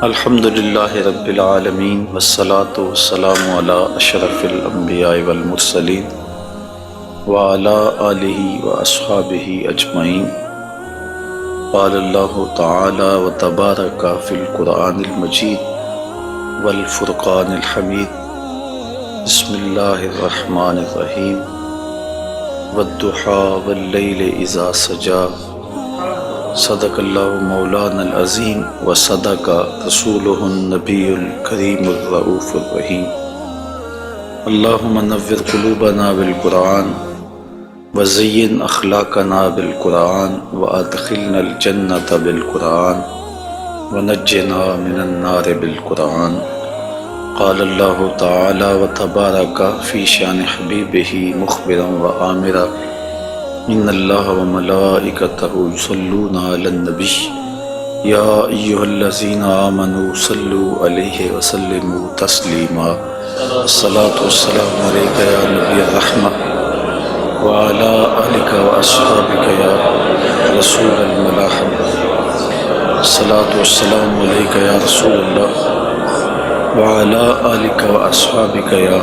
الحمد للہ رب العالمین والصلاة والسلام علی اشرف الانبیاء والمرسلین وعلی آلہ واصحابہ اجمعین۔ قال اللہ تعالی وتبارک فی القرآن المجید والفرقان الحمید۔ بسم اللہ الرحمن الرحیم۔ والضحیٰ واللیل اذا سجی، صدق اللہ مولانا العظیم وصدق رسولہ النبی الکریم الرؤوف الرحیم۔ اللہم نور قلوبنا بالقرآن وزین اخلاقنا بالقرآن وادخلنا الجنۃ بالقرآن ونجنا من النار بالقرآن۔ قال اللہ تعالی وتبارک فی شان حبیبہ مخبرا وآمرا، ان اللہ وملائکتہ یصلون علی النبی یا ایہا الذین آمنوا صلوا علیہ وسلموا تسلیما۔ الصلاۃ والسلام علیک یا نبی الرحمہ وعلی آلک واصحابک یا رسول الملاحمہ۔ الصلاۃ والسلام علیک یا رسول اللہ وعلی آلک واصحابک یا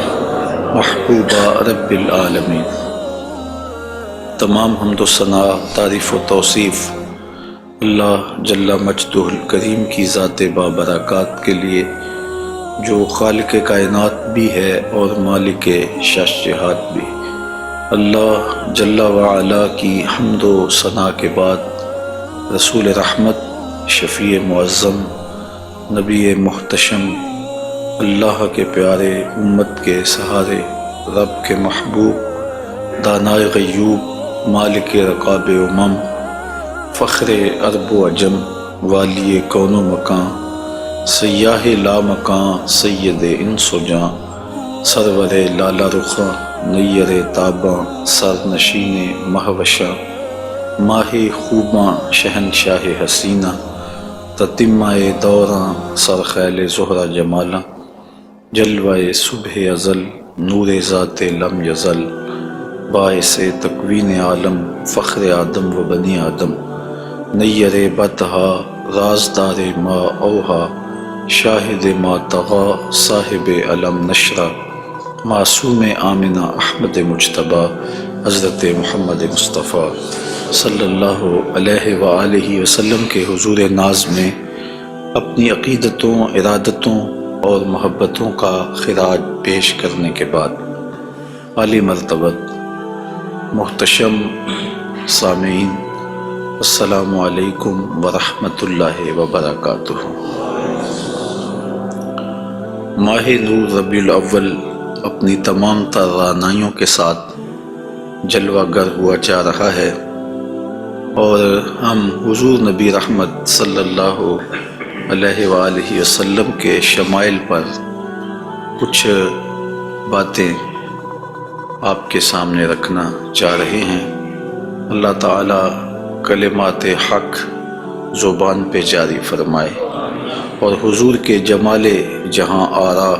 محبوب رب العالمین۔ تمام حمد و ثناء، تعریف و توصیف اللہ جل مجدہ الکریم کی ذات بابرکات کے لیے، جو خالق کائنات بھی ہے اور مالک شش جہات بھی۔ اللہ جل وعلا کی حمد و ثناء کے بعد رسول رحمت، شفیع معظم، نبی محتشم، اللہ کے پیارے، امت کے سہارے، رب کے محبوب، دانائے غیوب، مالک رقاب امم، فخر عرب و عجم، والی کون و مکان، سیاہ لا مکان، سید انس و جاں، سرور لالا رخاں، نیر تاباں، سر نشین مہوشاں، ماہ خوباں، شہنشاہ حسینہ، تتمہ دوراں، سرخیل زہرہ جمالاں، جلوہ صبح ازل، نور ذات لم یزل، باعث تکوین عالم، فخر آدم و بنی آدم، نیر بطہا، رازدار ما اوہا، شاہد ما طغا، صاحب علم نشرہ، معصوم آمنہ احمد مجتبی، حضرت محمد مصطفیٰ صلی اللہ علیہ وآلہ وسلم کے حضور ناز میں اپنی عقیدتوں، ارادتوں اور محبتوں کا خراج پیش کرنے کے بعد، عالی مرتبت محتشم سامعین، السلام علیکم ورحمۃ اللہ وبرکاتہ۔ ماہ نور ربیع الاول اپنی تمام تر رعنائیوں کے ساتھ جلوہ گر ہوا جا رہا ہے، اور ہم حضور نبی رحمت صلی اللہ علیہ وآلہ وسلم کے شمائل پر کچھ باتیں آپ کے سامنے رکھنا چاہ رہے ہیں۔ اللہ تعالیٰ کلمات حق زبان پہ جاری فرمائے، اور حضور کے جمال جہاں آرا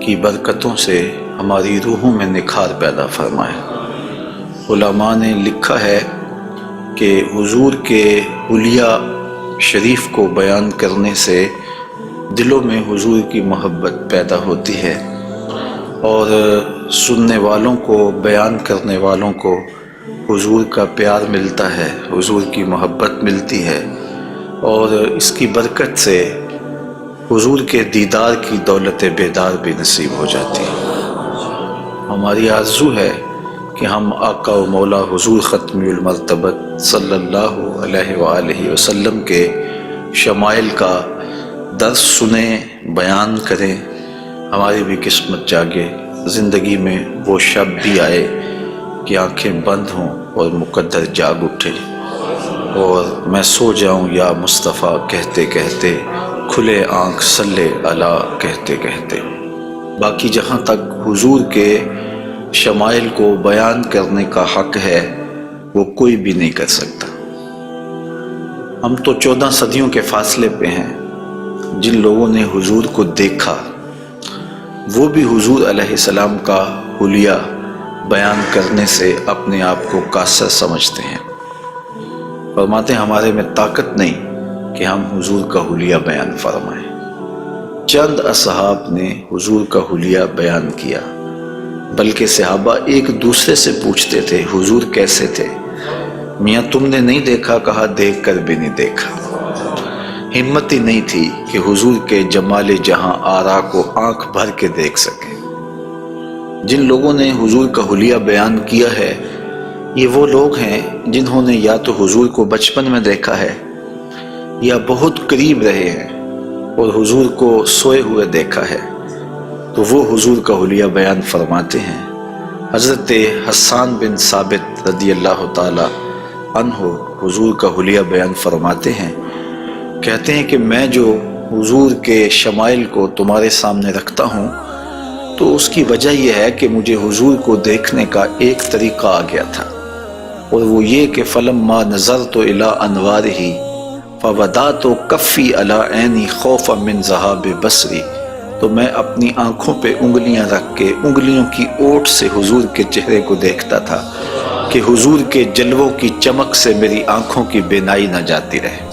کی برکتوں سے ہماری روحوں میں نکھار پیدا فرمائے۔ علماء نے لکھا ہے کہ حضور کے حلیہ شریف کو بیان کرنے سے دلوں میں حضور کی محبت پیدا ہوتی ہے، اور سننے والوں کو، بیان کرنے والوں کو حضور کا پیار ملتا ہے، حضور کی محبت ملتی ہے، اور اس کی برکت سے حضور کے دیدار کی دولت بیدار بھی نصیب ہو جاتی ہے۔ ہماری آرزو ہے کہ ہم آقا و مولا حضور ختم المرتبت صلی اللہ علیہ وآلہ وسلم کے شمائل کا درس سنیں، بیان کریں، ہماری بھی قسمت جاگے، زندگی میں وہ شب بھی آئے کہ آنکھیں بند ہوں اور مقدر جاگ اٹھے، اور میں سو جاؤں یا مصطفیٰ کہتے کہتے، کھلے آنکھ صلی علی کہتے کہتے۔ باقی جہاں تک حضور کے شمائل کو بیان کرنے کا حق ہے، وہ کوئی بھی نہیں کر سکتا۔ ہم تو 14 صدیوں کے فاصلے پہ ہیں۔ جن لوگوں نے حضور کو دیکھا، وہ بھی حضور علیہ السلام کا حلیہ بیان کرنے سے اپنے آپ کو قاصر سمجھتے ہیں۔ فرماتے ہیں ہمارے میں طاقت نہیں کہ ہم حضور کا حلیہ بیان فرمائیں۔ چند اصحاب نے حضور کا حلیہ بیان کیا، بلکہ صحابہ ایک دوسرے سے پوچھتے تھے حضور کیسے تھے؟ میاں تم نے نہیں دیکھا؟ کہا دیکھ کر بھی نہیں دیکھا۔ ہمت ہی نہیں تھی کہ حضور کے جمال جہاں آرا کو آنکھ بھر کے دیکھ سکے۔ جن لوگوں نے حضور کا حلیہ بیان کیا ہے یہ وہ لوگ ہیں جنہوں نے یا تو حضور کو بچپن میں دیکھا ہے یا بہت قریب رہے ہیں اور حضور کو سوئے ہوئے دیکھا ہے، تو وہ حضور کا حلیہ بیان فرماتے ہیں۔ حضرت حسان بن ثابت رضی اللہ تعالی عنہ حضور کا حلیہ بیان فرماتے ہیں، کہتے ہیں کہ میں جو حضور کے شمائل کو تمہارے سامنے رکھتا ہوں تو اس کی وجہ یہ ہے کہ مجھے حضور کو دیکھنے کا ایک طریقہ آ گیا تھا، اور وہ یہ کہ فلما نظرت الی انوارہ فودعت کفی علی عینی خوفا من ذہاب بصری، تو میں اپنی آنکھوں پہ انگلیاں رکھ کے انگلیوں کی اوٹ سے حضور کے چہرے کو دیکھتا تھا کہ حضور کے جلووں کی چمک سے میری آنکھوں کی بینائی نہ جاتی رہے۔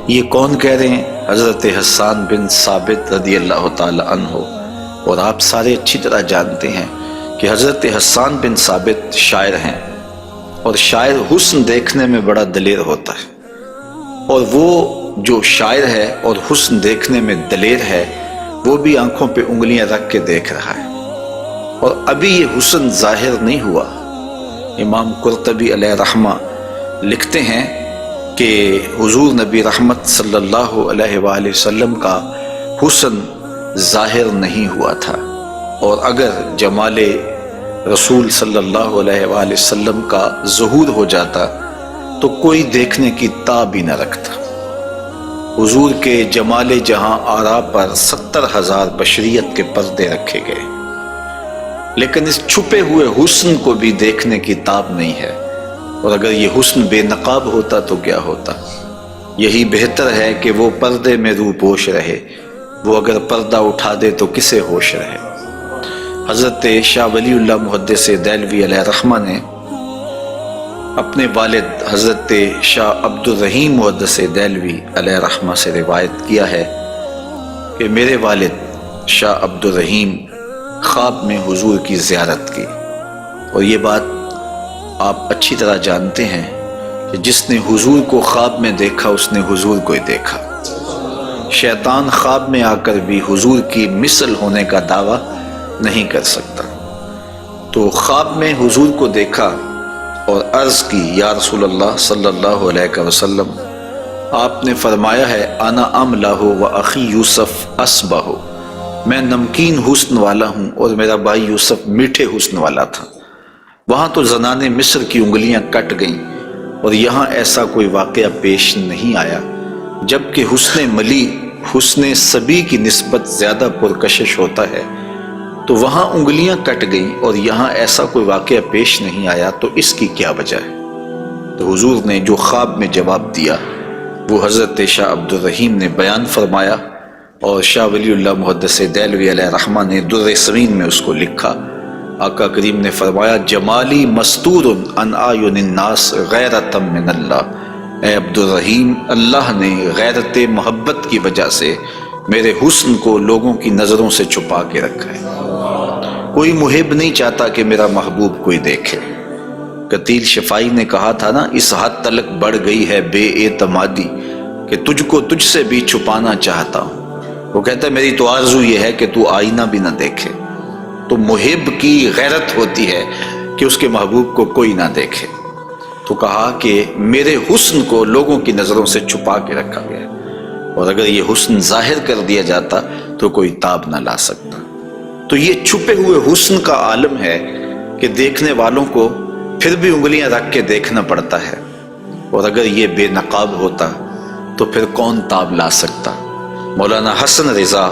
یہ کون کہہ رہے ہیں؟ حضرت حسان بن ثابت رضی اللہ تعالی عنہ۔ اور آپ سارے اچھی طرح جانتے ہیں کہ حضرت حسان بن ثابت شاعر ہیں، اور شاعر حسن دیکھنے میں بڑا دلیر ہوتا ہے، اور وہ جو شاعر ہے اور حسن دیکھنے میں دلیر ہے وہ بھی آنکھوں پہ انگلیاں رکھ کے دیکھ رہا ہے، اور ابھی یہ حسن ظاہر نہیں ہوا۔ امام قرطبی علیہ رحمہ لکھتے ہیں کہ حضور نبی رحمت صلی اللہ علیہ وآلہ وسلم کا حسن ظاہر نہیں ہوا تھا، اور اگر جمال رسول صلی اللہ علیہ وآلہ وسلم کا ظہور ہو جاتا تو کوئی دیکھنے کی تاب ہی نہ رکھتا۔ حضور کے جمال جہاں آرا پر 70,000 بشریت کے پردے رکھے گئے، لیکن اس چھپے ہوئے حسن کو بھی دیکھنے کی تاب نہیں ہے، اور اگر یہ حسن بے نقاب ہوتا تو کیا ہوتا؟ یہی بہتر ہے کہ وہ پردے میں روح پوش رہے، وہ اگر پردہ اٹھا دے تو کسے ہوش رہے۔ حضرت شاہ ولی اللہ محدث دہلوی علیہ رحمہ نے اپنے والد حضرت شاہ عبد الرحیم محدث دہلوی علیہ رحمہ سے روایت کیا ہے کہ میرے والد شاہ عبد الرحیم خواب میں حضور کی زیارت کی، اور یہ بات آپ اچھی طرح جانتے ہیں کہ جس نے حضور کو خواب میں دیکھا اس نے حضور کو ہی دیکھا۔ شیطان خواب میں آ کر بھی حضور کی مثل ہونے کا دعویٰ نہیں کر سکتا۔ تو خواب میں حضور کو دیکھا اور عرض کی یا رسول اللہ صلی اللہ علیہ وسلم، آپ نے فرمایا ہے انا املہ و اخی یوسف اسبہ، میں نمکین حسن والا ہوں اور میرا بھائی یوسف میٹھے حسن والا تھا۔ وہاں تو زنان مصر کی انگلیاں کٹ گئیں، اور یہاں ایسا کوئی واقعہ پیش نہیں آیا، جبکہ حسن ملی حسن سبی کی نسبت زیادہ پرکشش ہوتا ہے، تو وہاں انگلیاں کٹ گئیں اور یہاں ایسا کوئی واقعہ پیش نہیں آیا، تو اس کی کیا وجہ ہے؟ تو حضور نے جو خواب میں جواب دیا وہ حضرت شاہ عبد الرحیم نے بیان فرمایا، اور شاہ ولی اللہ محدث دہلوی علیہ رحمہ نے در سمین میں اس کو لکھا۔ آقا کریم نے فرمایا جمالی مستور عن اعین الناس غیرۃ من اللہ، اے عبد الرحیم، اللہ نے غیرت محبت کی وجہ سے میرے حسن کو لوگوں کی نظروں سے چھپا کے رکھا ہے۔ کوئی محب نہیں چاہتا کہ میرا محبوب کوئی دیکھے۔ قتیل شفائی نے کہا تھا نا، اس حد تلک بڑھ گئی ہے بے اعتمادی کہ تجھ کو تجھ سے بھی چھپانا چاہتا ہوں۔ وہ کہتا ہے میری تو آرزو یہ ہے کہ تو آئینہ بھی نہ دیکھے۔ تو محب کی غیرت ہوتی ہے کہ اس کے محبوب کو کوئی نہ دیکھے۔ تو کہا کہ میرے حسن کو لوگوں کی نظروں سے چھپا کے رکھا گیا، اور اگر یہ حسن ظاہر کر دیا جاتا تو کوئی تاب نہ لا سکتا۔ تو یہ چھپے ہوئے حسن کا عالم ہے کہ دیکھنے والوں کو پھر بھی انگلیاں رکھ کے دیکھنا پڑتا ہے، اور اگر یہ بے نقاب ہوتا تو پھر کون تاب لا سکتا؟ مولانا حسن رضا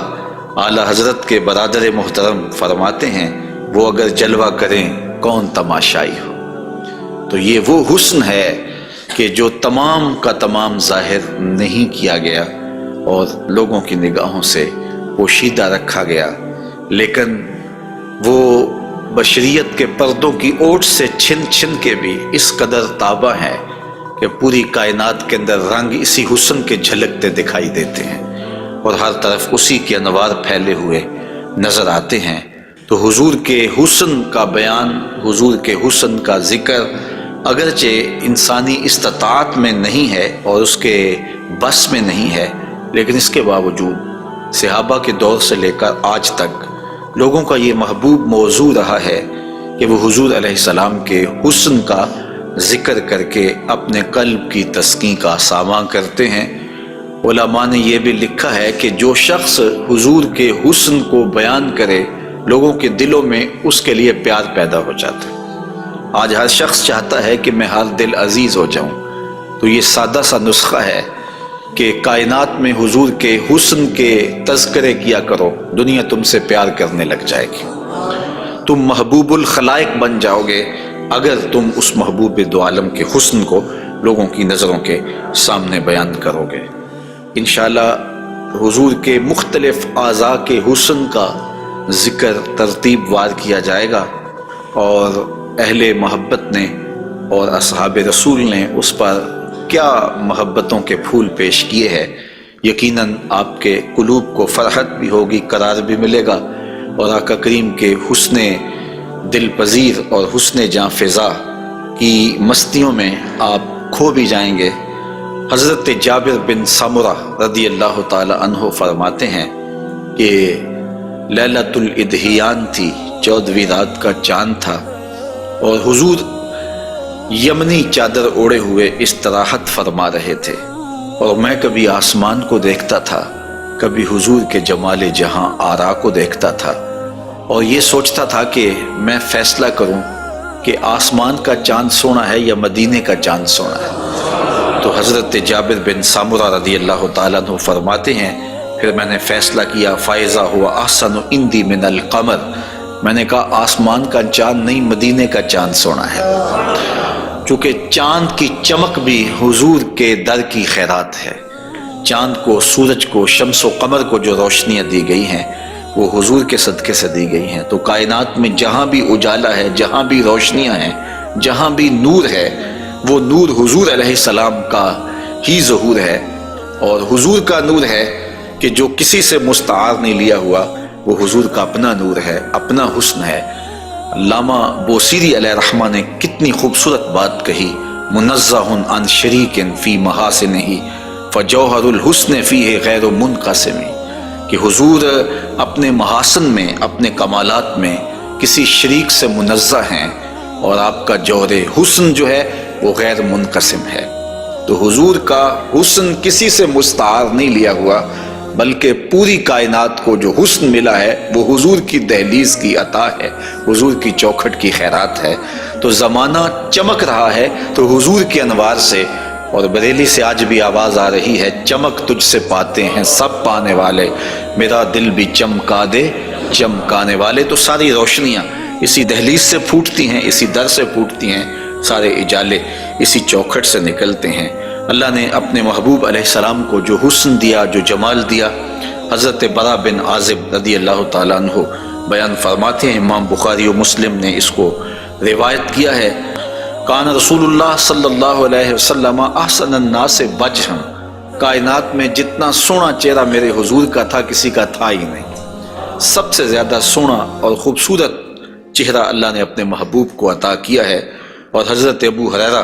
اعلی حضرت کے برادر محترم فرماتے ہیں وہ اگر جلوہ کریں کون تماشائی ہو۔ تو یہ وہ حسن ہے کہ جو تمام کا تمام ظاہر نہیں کیا گیا اور لوگوں کی نگاہوں سے پوشیدہ رکھا گیا، لیکن وہ بشریت کے پردوں کی اوٹ سے چھن چھن کے بھی اس قدر تابہ ہیں کہ پوری کائنات کے اندر رنگ اسی حسن کے جھلکتے دکھائی دیتے ہیں، اور ہر طرف اسی کے انوار پھیلے ہوئے نظر آتے ہیں۔ تو حضور کے حسن کا بیان، حضور کے حسن کا ذکر اگرچہ انسانی استطاعت میں نہیں ہے اور اس کے بس میں نہیں ہے، لیکن اس کے باوجود صحابہ کے دور سے لے کر آج تک لوگوں کا یہ محبوب موضوع رہا ہے کہ وہ حضور علیہ السلام کے حسن کا ذکر کر کے اپنے قلب کی تسکین کا ساماں کرتے ہیں۔ علماء نے یہ بھی لکھا ہے کہ جو شخص حضور کے حسن کو بیان کرے، لوگوں کے دلوں میں اس کے لیے پیار پیدا ہو جاتا ہے۔ آج ہر شخص چاہتا ہے کہ میں ہر دل عزیز ہو جاؤں، تو یہ سادہ سا نسخہ ہے کہ کائنات میں حضور کے حسن کے تذکرے کیا کرو، دنیا تم سے پیار کرنے لگ جائے گی۔ تم محبوب الخلائق بن جاؤ گے اگر تم اس محبوب دو عالم کے حسن کو لوگوں کی نظروں کے سامنے بیان کرو گے۔ انشاءاللہ حضور کے مختلف اعضاء کے حسن کا ذکر ترتیب وار کیا جائے گا، اور اہل محبت نے اور اصحاب رسول نے اس پر کیا محبتوں کے پھول پیش کیے ہیں، یقیناً آپ کے قلوب کو فرحت بھی ہوگی، قرار بھی ملے گا، اور آقا کریم کے حسن دل پذیر اور حسن جاں فضا کی مستیوں میں آپ کھو بھی جائیں گے۔ حضرت جابر بن سمرہ رضی اللہ تعالی عنہ فرماتے ہیں کہ لیلۃ الادحیان تھی، 14ویں رات کا چاند تھا، اور حضور یمنی چادر اوڑے ہوئے استراحت فرما رہے تھے، اور میں کبھی آسمان کو دیکھتا تھا، کبھی حضور کے جمال جہاں آرا کو دیکھتا تھا، اور یہ سوچتا تھا کہ میں فیصلہ کروں کہ آسمان کا چاند سونا ہے یا مدینے کا چاند سونا ہے۔ تو حضرت جابر بن سمرہ رضی اللہ تعالیٰ عنہ فرماتے ہیں پھر میں نے فیصلہ کیا فائزہ ہوا احسن عندی من القمر، میں نے کہا آسمان کا چاند نہیں، مدینے کا چاند سونا ہے، چونکہ چاند کی چمک بھی حضور کے در کی خیرات ہے۔ چاند کو، سورج کو، شمس و قمر کو جو روشنیاں دی گئی ہیں وہ حضور کے صدقے سے دی گئی ہیں۔ تو کائنات میں جہاں بھی اجالا ہے، جہاں بھی روشنیاں ہیں، جہاں بھی نور ہے، وہ نور حضور علیہ السلام کا ہی ظہور ہے، اور حضور کا نور ہے کہ جو کسی سے مستعار نہیں لیا ہوا، وہ حضور کا اپنا نور ہے، اپنا حسن ہے۔ علامہ بوصیری علیہ رحمہ نے کتنی خوبصورت بات کہی، منزہ عن شریک فی محاسنہ فجوہر الحسن فیہ غیر منقسم، کہ حضور اپنے محاسن میں، اپنے کمالات میں کسی شریک سے منزہ ہیں، اور آپ کا جوہر حسن جو ہے وہ غیر منقسم ہے۔ تو حضور کا حسن کسی سے مستعار نہیں لیا ہوا، بلکہ پوری کائنات کو جو حسن ملا ہے وہ حضور کی دہلیز کی عطا ہے، حضور کی چوکھٹ کی خیرات ہے۔ تو زمانہ چمک رہا ہے تو حضور کے انوار سے، اور بریلی سے آج بھی آواز آ رہی ہے، چمک تجھ سے پاتے ہیں سب پانے والے، میرا دل بھی چمکا دے چمکانے والے۔ تو ساری روشنیاں اسی دہلیز سے پھوٹتی ہیں، اسی در سے پھوٹتی ہیں، سارے اجالے اسی چوکھٹ سے نکلتے ہیں۔ اللہ نے اپنے محبوب علیہ السلام کو جو حسن دیا، جو جمال دیا، حضرت برا بن عازب رضی اللہ تعالیٰ عنہ بیان فرماتے ہیں، امام بخاری و مسلم نے اس کو روایت کیا ہے، کان رسول اللہ صلی اللہ علیہ وسلم احسن الناس وجہا، کائنات میں جتنا سونا چہرہ میرے حضور کا تھا کسی کا تھا ہی نہیں، سب سے زیادہ سونا اور خوبصورت چہرہ اللہ نے اپنے محبوب کو عطا کیا ہے۔ اور حضرت ابو ہریرہ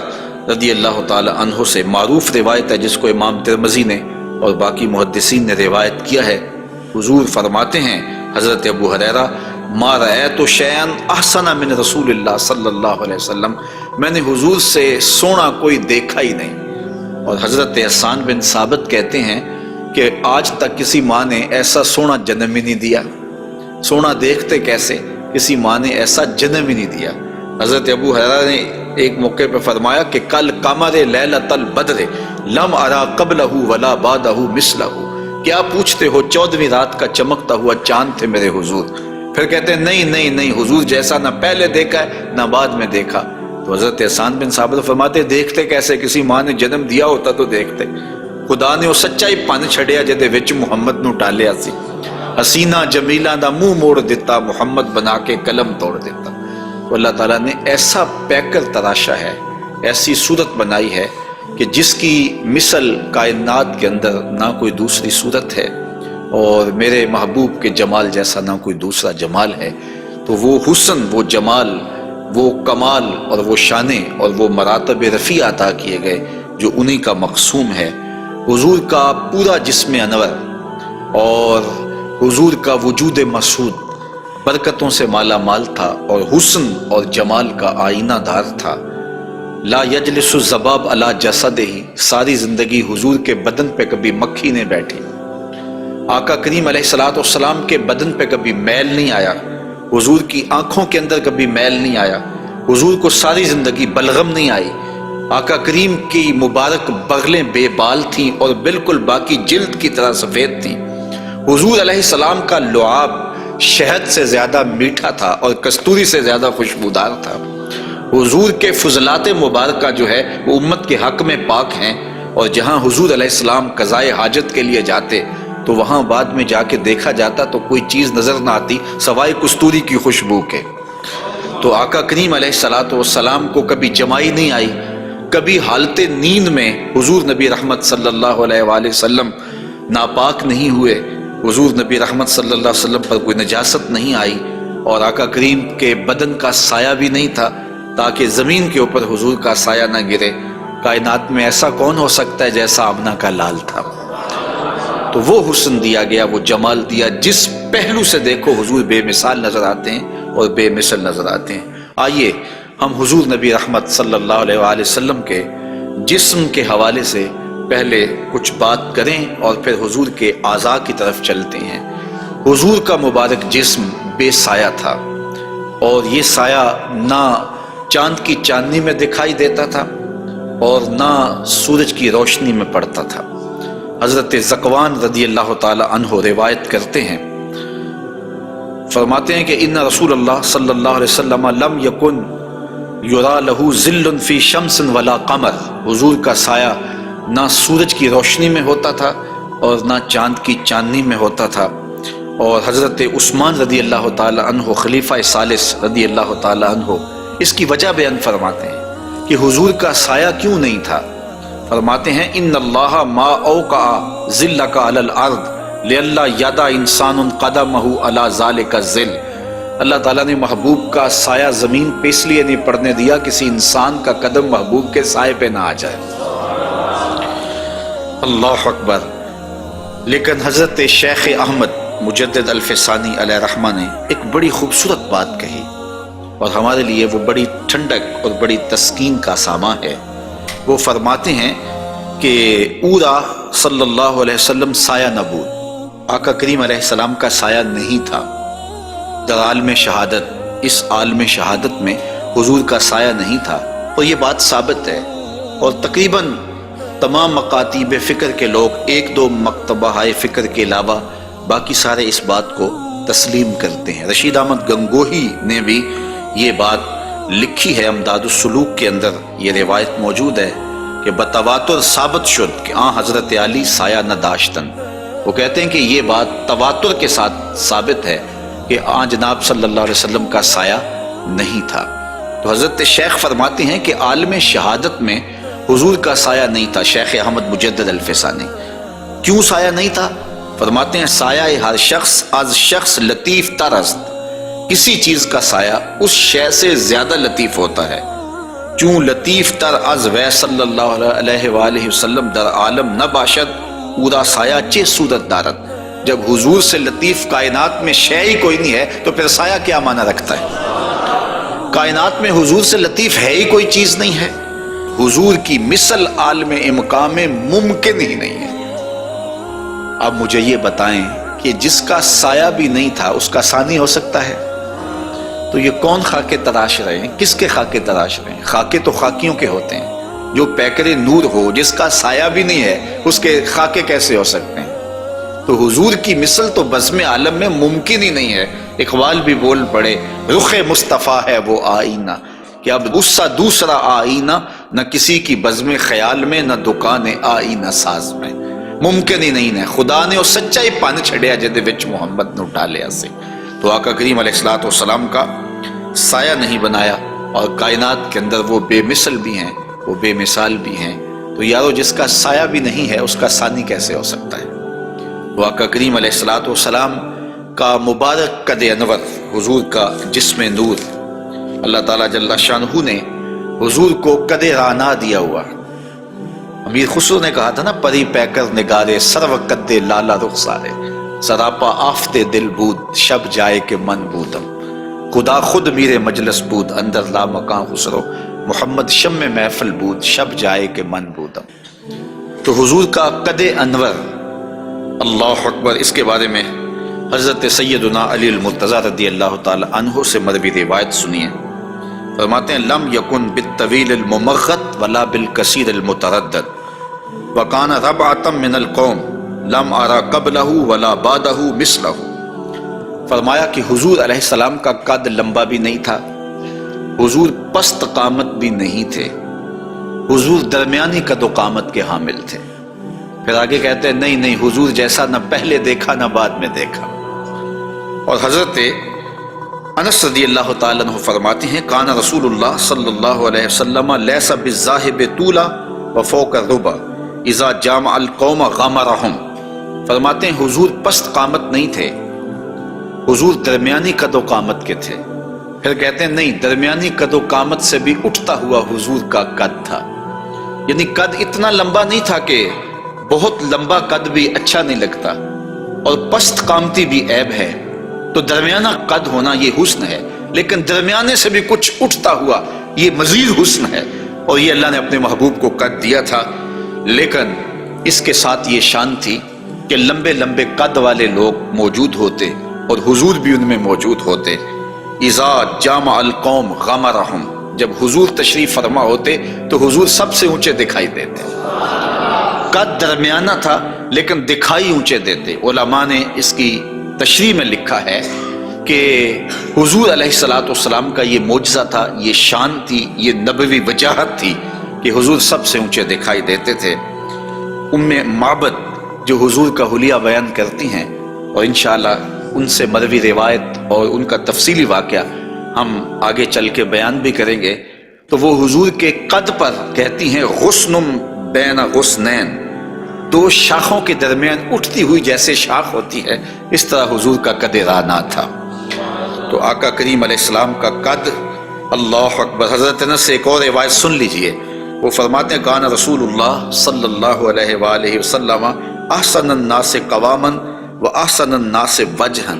رضی اللہ تعالی عنہ سے معروف روایت ہے، جس کو امام ترمذی نے اور باقی محدثین نے روایت کیا ہے، حضور فرماتے ہیں حضرت ابو ہریرہ، ما رأیت شیئا احسن من رسول اللہ صلی اللہ علیہ وسلم، میں نے حضور سے سونا کوئی دیکھا ہی نہیں۔ اور حضرت حسان بن ثابت کہتے ہیں کہ آج تک کسی ماں نے ایسا سونا جنم ہی نہیں دیا، سونا دیکھتے کیسے، کسی ماں نے ایسا جنم ہی نہیں دیا۔ حضرت ابو ہریرہ نے ایک موقع پہ فرمایا کہ کل قمر لیلۃ البدر لم ارا قبلہ ولا بعدہ مثلہ، کیا پوچھتے ہو 14ویں رات کا چمکتا ہوا چاند تھے میرے حضور۔ پھر کہتے ہیں نہیں نہیں نہیں، حضور جیسا نہ پہلے دیکھا ہے نہ بعد میں دیکھا۔ تو حضرت حسان بن ثابت فرماتے دیکھتے کیسے، کسی ماں نے جنم دیا ہوتا تو دیکھتے۔ خدا نے وہ سچائی پن چھڑیا جدے وچ محمد نو ٹالیا سی، حسینہ جمیلہ دا منہ موڑ دیتا، محمد بنا کے قلم توڑ دیتا۔ تو اللہ تعالیٰ نے ایسا پیکر تراشا ہے، ایسی صورت بنائی ہے کہ جس کی مثل کائنات کے اندر نہ کوئی دوسری صورت ہے۔ اور میرے محبوب کے جمال جیسا نہ کوئی دوسرا جمال ہے، تو وہ حسن، وہ جمال، وہ کمال اور وہ شانے اور وہ مراتب رفیع عطا کیے گئے جو انہی کا مقسوم ہے۔ حضور کا پورا جسم انور اور حضور کا وجود مسعود برکتوں سے مالا مال تھا اور حسن اور جمال کا آئینہ دار تھا۔ لا یجلس الذباب علی جسدہ، ساری زندگی حضور کے بدن پہ کبھی مکھی نہیں بیٹھی۔ آقا کریم علیہ السلام کے بدن پہ کبھی میل نہیں آیا، حضور کی آنکھوں کے اندر کبھی میل نہیں آیا، حضور کو ساری زندگی بلغم نہیں آئی۔ آقا کریم کی مبارک بغلیں بے بال تھیں اور بالکل باقی جلد کی طرح سفید تھیں۔ حضور علیہ السلام کا لعاب شہد سے زیادہ میٹھا تھا اور کستوری سے زیادہ خوشبودار تھا۔ حضور کے فضلات مبارکہ جو ہے وہ امت کے حق میں پاک ہیں، اور جہاں حضور علیہ السلام قضائے حاجت کے لیے جاتے تو وہاں بعد میں جا کے دیکھا جاتا تو کوئی چیز نظر نہ آتی سوائے کستوری کی خوشبو کے۔ تو آقا کریم علیہ السلام کو کبھی جمائی نہیں آئی، کبھی حالت نیند میں حضور نبی رحمت صلی اللہ علیہ وآلہ وسلم ناپاک نہیں ہوئے، حضور نبی رحمت صلی اللہ علیہ وسلم پر کوئی نجاست نہیں آئی، اور آقا کریم کے بدن کا سایہ بھی نہیں تھا تاکہ زمین کے اوپر حضور کا سایہ نہ گرے۔ کائنات میں ایسا کون ہو سکتا ہے جیسا آمنہ کا لال تھا؟ تو وہ حسن دیا گیا، وہ جمال دیا، جس پہلو سے دیکھو حضور بے مثال نظر آتے ہیں اور بے مثل نظر آتے ہیں۔ آئیے ہم حضور نبی رحمت صلی اللہ علیہ وآلہ وسلم کے جسم کے حوالے سے پہلے کچھ بات کریں اور پھر حضور کے اعضاء کی طرف چلتے ہیں۔ حضور کا مبارک جسم بے سایہ تھا، اور یہ سایہ نہ چاند کی چاندنی میں دکھائی دیتا تھا اور نہ سورج کی روشنی میں پڑتا تھا۔ حضرت ذکوان رضی اللہ تعالی عنہ روایت کرتے ہیں، فرماتے ہیں کہ ان رسول اللہ صلی اللہ علیہ وسلم لم یکن یرا لہ ظل فی شمس ولا قمر، حضور کا سایہ نہ سورج کی روشنی میں ہوتا تھا اور نہ چاند کی چاندنی میں ہوتا تھا۔ اور حضرت عثمان رضی اللہ تعالی عنہ خلیفہ ثالث رضی اللہ تعالی عنہ اس کی وجہ بیان فرماتے ہیں کہ حضور کا سایہ کیوں نہیں تھا۔ فرماتے ہیں ان اللہ ما اوقع ظلک علی الارض لئلا یدع انسان قدمہ علی ذلک الظل، اللہ تعالیٰ نے محبوب کا سایہ زمین پہ اس لیے نہیں پڑنے دیا کسی انسان کا قدم محبوب کے سائے پہ نہ آ جائے۔ اللہ اکبر۔ لیکن حضرت شیخ احمد مجدد الفسانی علیہ رحمہ نے ایک بڑی خوبصورت بات کہی، اور ہمارے لیے وہ بڑی ٹھنڈک اور بڑی تسکین کا سامان ہے۔ وہ فرماتے ہیں کہ اورا صلی اللہ علیہ وسلم سایہ نبود، آقا کریم علیہ السلام کا سایہ نہیں تھا۔ در عالم شہادت، اس عالم شہادت میں حضور کا سایہ نہیں تھا، اور یہ بات ثابت ہے، اور تقریباً تمام مکاتیب فکر کے لوگ ایک دو مکتبہ فکر کے علاوہ باقی سارے اس بات کو تسلیم کرتے ہیں۔ رشید احمد گنگوہی نے بھی یہ بات لکھی ہے، امداد السلوک کے اندر یہ روایت موجود ہے کہ بتواتر ثابت شد کہ حضرت علی سایہ نہ داشتن۔ وہ کہتے ہیں کہ یہ بات تواتر کے ساتھ ثابت ہے کہ جناب صلی اللہ علیہ وسلم کا سایہ نہیں تھا۔ تو حضرت شیخ فرماتے ہیں کہ عالم شہادت میں حضور کا سایہ نہیں تھا۔ شیخ احمد مجدد الفسانی، کیوں سایہ نہیں تھا؟ فرماتے ہیں سایہ ہر شخص از شخص لطیف تر است، کسی چیز کا سایہ اس شے سے زیادہ لطیف ہوتا ہے، چون لطیف تر از وے صلی اللہ علیہ وآلہ وسلم در عالم نہ باشد اورا سایہ چے صورت دارت۔ جب حضور سے لطیف کائنات میں شے ہی کوئی نہیں ہے تو پھر سایہ کیا معنی رکھتا ہے؟ کائنات میں حضور سے لطیف ہے ہی کوئی چیز نہیں ہے، حضور کی مثل عالم امکان میں ممکن ہی نہیں ہے۔ اب مجھے یہ بتائیں کہ جس کا سایہ بھی نہیں تھا اس کا ثانی ہو سکتا ہے؟ تو یہ کون خاکے تراش رہے ہیں؟ کس کے خاکے تراش رہے ہیں؟ خاکے تو خاکیوں کے ہوتے ہیں۔ جو پیکر نور ہو، جس کا سایہ بھی نہیں ہے، اس کے خاکے کیسے ہو سکتے ہیں؟ تو حضور کی مثل تو بزم عالم میں ممکن ہی نہیں ہے۔ اقبال بھی بول پڑے رخ مصطفیٰ ہے وہ آئینہ، کہ اب اس سا دوسرا آئینہ نہ کسی کی بزم خیال میں نہ دکان آئینہ ساز میں، ممکن ہی نہیں ہے۔ خدا نے وہ سچائی پان چھڑیا جدے وچ محمد نو ڈالیا سے۔ تو آقا کریم علیہ السلام کا سایہ نہیں بنایا، اور کائنات کے اندر وہ بے مثل بھی ہیں، وہ بے مثال بھی ہیں۔ تو یارو جس کا سایہ بھی نہیں ہے اس کا ثانی کیسے ہو سکتا ہے؟ آقا کریم علیہ الصلوۃ والسلام کا مبارک قد انور، حضور کا جسم نور، اللہ تعالیٰ جل شانہ نے حضور کو قد رانا دیا ہوا۔ امیر خسرو نے کہا تھا نا، پری پیکر نگارے سرو قد لالا رخسارے، سراپا آفت دل بود شب جائے کہ من بودم، خدا خود میرے مجلس بود اندر لا مکان خسرو، محمد شم محفل بود شب جائے کہ من بودم۔ تو حضور کا قد انور، اللہ اکبر، اس کے بارے میں حضرت سیدنا علی المرتضیٰ رضی اللہ تعالی عنہ سے مروی روایت سنیے۔ فرماتے ہیں لم یکن بالطویل الممغط ولا بالکثیر المتردد وکان ربعۃ من القوم لم ارى قبلہ ولا بعدہ مثلہ۔ فرمایا کہ حضور علیہ السلام کا قد لمبا بھی نہیں تھا، حضور پست قامت بھی نہیں تھے، حضور درمیانی قد و قامت کے حامل تھے۔ پھر آگے کہتے ہیں نہیں حضور جیسا نہ پہلے دیکھا نہ بعد میں دیکھا۔ اور حضرت انس رضی اللہ تعالیٰ عنہ فرماتے ہیں کان رسول اللہ صلی اللہ علیہ وسلم لیس بالذاہب طولا وفوق الربا اذا جامع القوم غمرہم۔ فرماتے ہیں حضور پست قامت نہیں تھے، حضور درمیانی قد و قامت کے تھے۔ پھر کہتے ہیں نہیں، درمیانی قد و قامت سے بھی اٹھتا ہوا حضور کا قد تھا، یعنی قد اتنا لمبا نہیں تھا کہ بہت لمبا قد بھی اچھا نہیں لگتا اور پست قامتی بھی عیب ہے، تو درمیانہ قد ہونا یہ حسن ہے، لیکن درمیانے سے بھی کچھ اٹھتا ہوا یہ مزید حسن ہے، اور یہ اللہ نے اپنے محبوب کو قد دیا تھا۔ لیکن اس کے ساتھ یہ شان تھی کہ لمبے لمبے قد والے لوگ موجود ہوتے اور حضور بھی ان میں موجود ہوتے۔ اذا جامع القوم غمرہم، جب حضور تشریف فرما ہوتے تو حضور سب سے اونچے دکھائی دیتے، قد درمیانہ تھا لیکن دکھائی اونچے دیتے۔ علماء نے اس کی تشریح میں لکھا ہے کہ حضور علیہ الصلوۃ والسلام کا یہ معجزہ تھا، یہ شان تھی، یہ نبوی وجاہت تھی کہ حضور سب سے اونچے دکھائی دیتے تھے۔ ام معبد جو حضور کا حلیہ بیان کرتی ہیں، اور انشاءاللہ ان سے مروی روایت اور ان کا تفصیلی واقعہ ہم آگے چل کے بیان بھی کریں گے، تو وہ حضور کے قد پر کہتی ہیں غصن بین غصنین، دو شاخوں کے درمیان اٹھتی ہوئی جیسے شاخ ہوتی ہے، اس طرح حضور کا قد رانا تھا۔ تو آقا کریم علیہ السلام کا قد، اللہ اکبر۔ حضرت انس سے ایک اور روایت سن لیجئے، وہ فرماتے ہیں کان رسول اللہ صلی اللہ علیہ وآلہ وسلم احسن الناس قواما و احسن الناس وجہا۔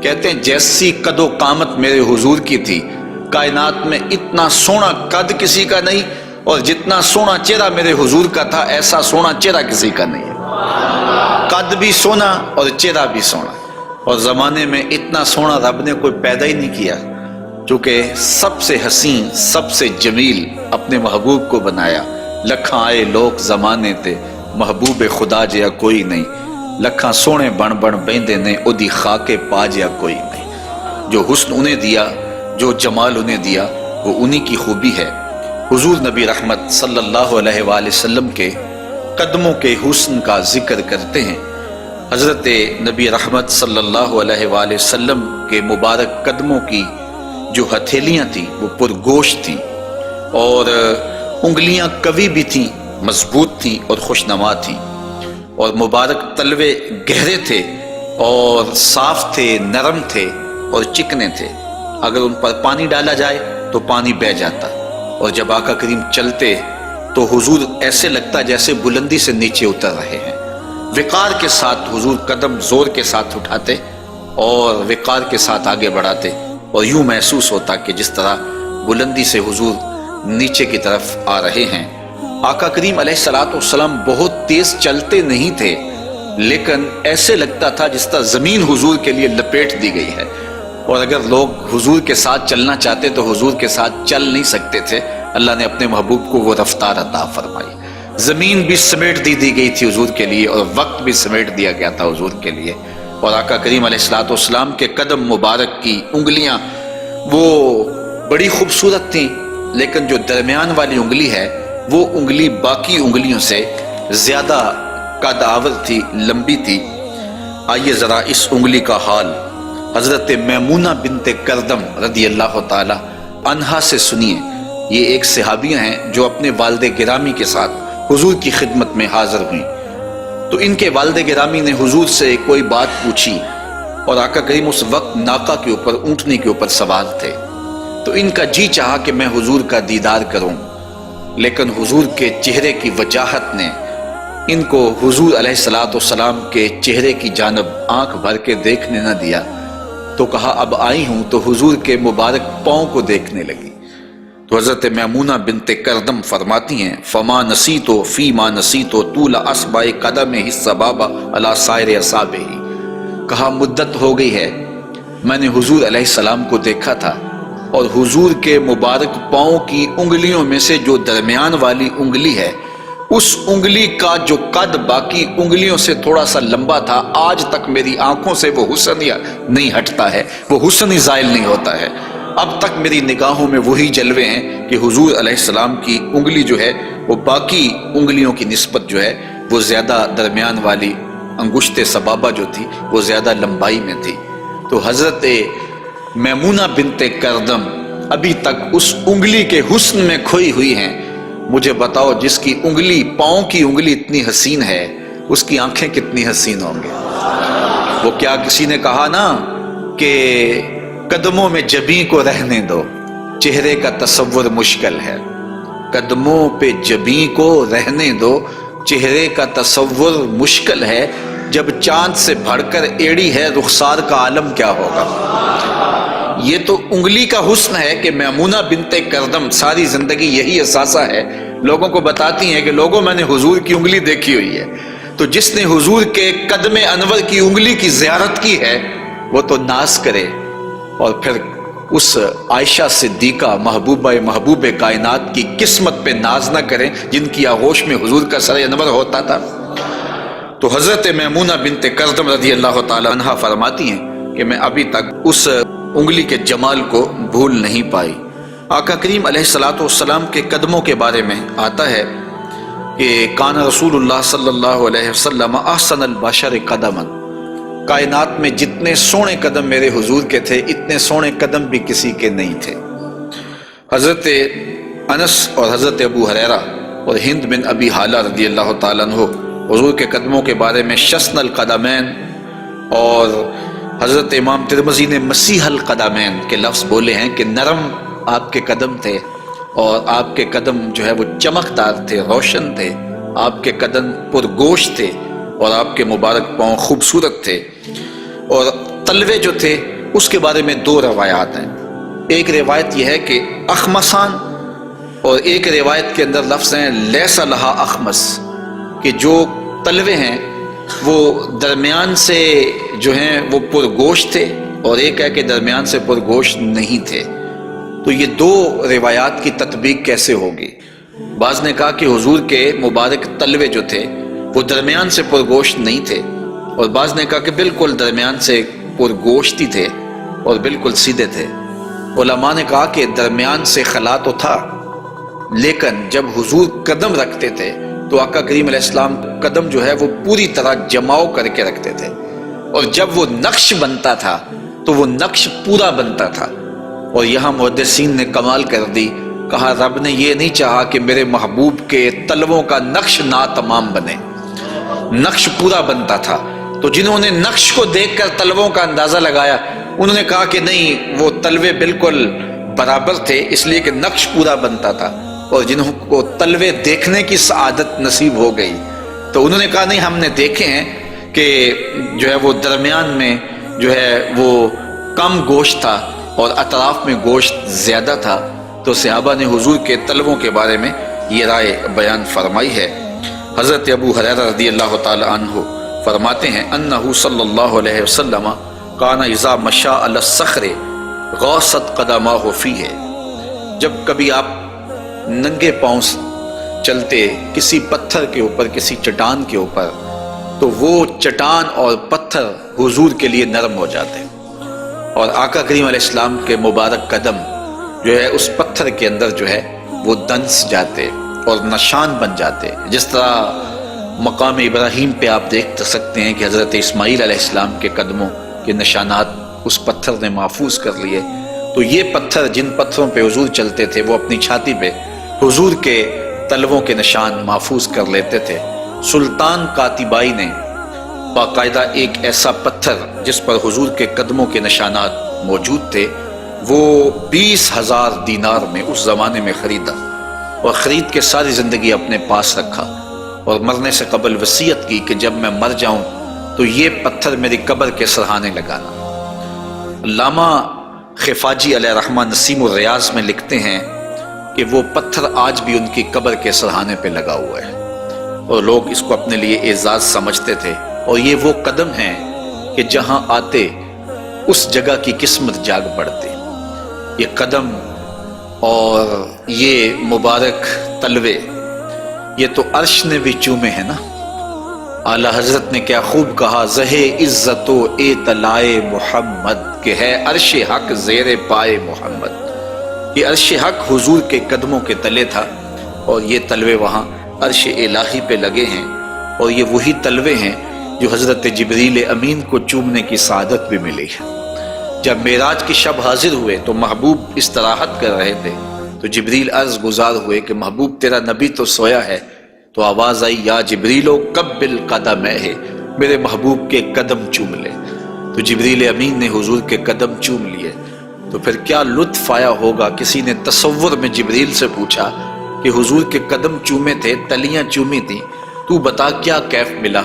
کہتے ہیں جیسی قد و قامت میرے حضور کی تھی، کائنات میں اتنا سونا قد کسی کا نہیں، اور جتنا سونا چہرہ میرے حضور کا تھا ایسا سونا چہرہ کسی کا نہیں ہے۔ قد بھی سونا اور چہرہ بھی سونا، اور زمانے میں اتنا سونا رب نے کوئی پیدا ہی نہیں کیا، چونکہ سب سے حسین سب سے جمیل اپنے محبوب کو بنایا۔ لکھاں آئے لوگ زمانے تے محبوب خدا جیا کوئی نہیں، لکھاں سونے بن بن بیندے نے اودی خاکے پا جیا کوئی نہیں۔ جو حسن انہیں دیا، جو جمال انہیں دیا، وہ انہی کی خوبی ہے۔ حضور نبی رحمت صلی اللہ علیہ وآلہ وسلم کے قدموں کے حسن کا ذکر کرتے ہیں۔ حضرت نبی رحمت صلی اللہ علیہ وآلہ وسلم کے مبارک قدموں کی جو ہتھیلیاں تھیں وہ پرگوشت تھیں، اور انگلیاں قوی بھی تھیں، مضبوط تھیں اور خوشنما تھیں، اور مبارک تلوے گہرے تھے اور صاف تھے، نرم تھے اور چکنے تھے۔ اگر ان پر پانی ڈالا جائے تو پانی بہہ جاتا، اور جب آقا کریم چلتے تو حضور ایسے لگتا جیسے بلندی سے نیچے اتر رہے ہیں۔ وقار کے ساتھ حضور قدم زور کے ساتھ اٹھاتے اور وقار کے ساتھ آگے بڑھاتے، اور یوں محسوس ہوتا کہ جس طرح بلندی سے حضور نیچے کی طرف آ رہے ہیں۔ آقا کریم علیہ الصلوۃ والسلام بہت تیز چلتے نہیں تھے، لیکن ایسے لگتا تھا جس طرح زمین حضور کے لیے لپیٹ دی گئی ہے، اور اگر لوگ حضور کے ساتھ چلنا چاہتے تو حضور کے ساتھ چل نہیں سکتے تھے۔ اللہ نے اپنے محبوب کو وہ رفتار عطا فرمائی، زمین بھی سمیٹ دی گئی تھی حضور کے لیے، اور وقت بھی سمیٹ دیا گیا تھا حضور کے لیے۔ اور آقا کریم علیہ الصلوۃ والسلام کے قدم مبارک کی انگلیاں وہ بڑی خوبصورت تھیں، لیکن جو درمیان والی انگلی ہے وہ انگلی باقی انگلیوں سے زیادہ قد آور تھی، لمبی تھی۔ آئیے ذرا اس انگلی کا حال حضرت میمونہ بنت کردم رضی اللہ تعالی عنہا سے سنیے۔ یہ ایک صحابیہ ہیں جو اپنے والد گرامی کے ساتھ حضور کی خدمت میں حاضر ہوئیں۔ تو ان کے والد گرامی نے حضور سے کوئی بات پوچھی، اور آقا کریم اس وقت ناقہ کے اوپر، اونٹنی کے اوپر سوار تھے، تو ان کا جی چاہا کہ میں حضور کا دیدار کروں، لیکن حضور کے چہرے کی وجاہت نے ان کو حضور علیہ السلام کے چہرے کی جانب آنکھ بھر کے دیکھنے نہ دیا، تو کہا اب آئی ہوں تو حضور کے مبارک پاؤں کو دیکھنے لگی۔ تو حضرت میمونہ بنت کردم فرماتی ہیں فما نسیتو فی ما نسیتو طول اصبع قدمہ السبابہ علی سائر اصابعہ، کہا مدت ہو گئی ہے میں نے حضور علیہ السلام کو دیکھا تھا، اور حضور کے مبارک پاؤں کی انگلیوں میں سے جو درمیان والی انگلی ہے، اس انگلی کا جو قد باقی انگلیوں سے تھوڑا سا لمبا تھا، آج تک میری آنکھوں سے وہ حسن نہیں ہٹتا ہے، وہ حسن ہی زائل نہیں ہوتا ہے۔ اب تک میری نگاہوں میں وہی جلوے ہیں کہ حضور علیہ السلام کی انگلی جو ہے وہ باقی انگلیوں کی نسبت جو ہے وہ زیادہ درمیان والی انگشت سبابہ جو تھی وہ زیادہ لمبائی میں تھی۔ تو حضرت میمونہ بنت کردم ابھی تک اس انگلی کے حسن میں کھوئی ہوئی ہیں۔ مجھے بتاؤ جس کی انگلی، پاؤں کی انگلی اتنی حسین ہے، اس کی آنکھیں کتنی حسین ہوں گے۔ وہ کیا کسی نے کہا نا کہ قدموں میں جبیں کو رہنے دو، چہرے کا تصور مشکل ہے۔ قدموں پہ جبیں کو رہنے دو، چہرے کا تصور مشکل ہے، جب چاند سے بڑھ کر ایڑی ہے رخسار کا عالم کیا ہوگا۔ یہ تو انگلی کا حسن ہے کہ میمونہ بنت کردم ساری زندگی یہی اثاثہ ہے، لوگوں کو بتاتی ہیں کہ لوگوں میں نے حضور کی انگلی دیکھی ہوئی ہے۔ تو جس نے حضور کے قدم انور کی انگلی کی زیارت کی ہے وہ تو ناز کرے، اور پھر اس عائشہ صدیقہ محبوب کائنات کی قسمت پہ ناز نہ کریں جن کی آغوش میں حضور کا سر انور ہوتا تھا۔ تو حضرت میمونہ بنت کردم رضی اللہ تعالی عنہا فرماتی ہیں کہ میں ابھی تک اس انگلی کے جمال کو بھول نہیں پائی۔ آقا کریم علیہ السلام کے قدموں کے بارے میں آتا ہے کہ کان رسول اللہ صلی اللہ علیہ وسلم احسن البشر قدما، کائنات میں جتنے سونے قدم میرے حضور کے تھے اتنے سونے قدم بھی کسی کے نہیں تھے۔ حضرت انس اور حضرت ابو ہریرہ اور ہند بن ابی حالہ رضی اللہ تعالیٰ عنہ حضور کے قدموں کے بارے میں شسن القدمین، اور حضرت امام ترمذی نے مسیح القدمین کے لفظ بولے ہیں کہ نرم آپ کے قدم تھے، اور آپ کے قدم جو ہے وہ چمکدار تھے، روشن تھے، آپ کے قدم پرگوشت تھے، اور آپ کے مبارک پاؤں خوبصورت تھے۔ اور تلوے جو تھے اس کے بارے میں دو روایات ہیں، ایک روایت یہ ہے کہ اخمسان، اور ایک روایت کے اندر لفظ ہیں لیس لہا اخمس، کہ جو تلوے ہیں وہ درمیان سے جو ہیں وہ پرگوشت تھے، اور ایک ہے کہ درمیان سے پرگوشت نہیں تھے۔ تو یہ دو روایات کی تطبیق کیسے ہوگی؟ بعض نے کہا کہ حضور کے مبارک تلوے جو تھے وہ درمیان سے پرگوشت نہیں تھے، اور بعض نے کہا کہ بالکل درمیان سے پرگوشت ہی تھے اور بالکل سیدھے تھے۔ علماء نے کہا کہ درمیان سے خلا تو تھا، لیکن جب حضور قدم رکھتے تھے تو آقا کریم علیہ السلام قدم جو ہے وہ پوری طرح جماؤ کر کے رکھتے تھے، اور جب وہ نقش بنتا تھا تو وہ نقش پورا بنتا تھا۔ اور یہاں محدثین نے کمال کر دی، کہا رب نے یہ نہیں چاہا کہ میرے محبوب کے تلووں کا نقش ناتمام بنے، نقش پورا بنتا تھا۔ تو جنہوں نے نقش کو دیکھ کر تلووں کا اندازہ لگایا انہوں نے کہا کہ نہیں، وہ تلوے بالکل برابر تھے اس لیے کہ نقش پورا بنتا تھا، اور جنہوں کو تلوے دیکھنے کی سعادت نصیب ہو گئی تو انہوں نے کہا نہیں، ہم نے دیکھے ہیں کہ جو ہے وہ درمیان میں جو ہے وہ کم گوشت تھا اور اطراف میں گوشت زیادہ تھا۔ تو صحابہ نے حضور کے تلووں کے بارے میں یہ رائے بیان فرمائی ہے۔ حضرت ابو ہریرہ رضی اللہ تعالی عنہ فرماتے ہیں انہ صلی اللہ علیہ وسلم کان اذا مشى علی الصخر غاصت قدماہ فیہ، جب کبھی آپ ننگے پاؤں چلتے کسی پتھر کے اوپر، کسی چٹان کے اوپر، تو وہ چٹان اور پتھر حضور کے لیے نرم ہو جاتے، اور آقا کریم علیہ السلام کے مبارک قدم جو ہے اس پتھر کے اندر جو ہے وہ دنس جاتے اور نشان بن جاتے۔ جس طرح مقام ابراہیم پہ آپ دیکھ سکتے ہیں کہ حضرت اسماعیل علیہ السلام کے قدموں کے نشانات اس پتھر نے محفوظ کر لیے، تو یہ پتھر جن پتھروں پہ حضور چلتے تھے وہ اپنی چھاتی پہ حضور کے تلووں کے نشان محفوظ کر لیتے تھے، سلطان قاتبائی نے باقاعدہ ایک ایسا پتھر جس پر حضور کے قدموں کے نشانات موجود تھے وہ 20,000 دینار میں اس زمانے میں خریدا، اور خرید کے ساری زندگی اپنے پاس رکھا، اور مرنے سے قبل وصیت کی کہ جب میں مر جاؤں تو یہ پتھر میری قبر کے سرہانے لگانا۔ علامہ خفاجی علیہ رحمہ نسیم الریاض میں لکھتے ہیں کہ وہ پتھر آج بھی ان کی قبر کے سرہانے پہ لگا ہوا ہے، اور لوگ اس کو اپنے لیے اعزاز سمجھتے تھے، اور یہ وہ قدم ہیں کہ جہاں آتے اس جگہ کی قسمت جاگ پڑتی۔ یہ قدم اور یہ مبارک تلوے یہ تو عرش نے بھی چومے ہیں نا۔ اعلیٰ حضرت نے کیا خوب کہا، زہے عزت و اطلاع محمد، کہ ہے عرش حق زیر پائے محمد۔ یہ عرش حق حضور کے قدموں کے تلے تھا، اور یہ تلوے وہاں عرش الہی پہ لگے ہیں، اور یہ وہی تلوے ہیں جو حضرت جبریل امین کو چومنے کی سعادت بھی ملی ہے۔ جب معراج کی شب حاضر ہوئے تو محبوب استراحت کر رہے تھے، تو جبریل عرض گزار ہوئے کہ محبوب تیرا نبی تو سویا ہے، تو آواز آئی یا جبریلو قبل قدمہ، میرے محبوب کے قدم چوم لے۔ تو جبریل امین نے حضور کے قدم چوم لیے، تو پھر کیا لطف آیا ہوگا۔ کسی نے تصور میں جبریل سے پوچھا کہ حضور کے قدم چومے تھے، تلیاں چومی تھیں، تو بتا کیا کیف ملا؟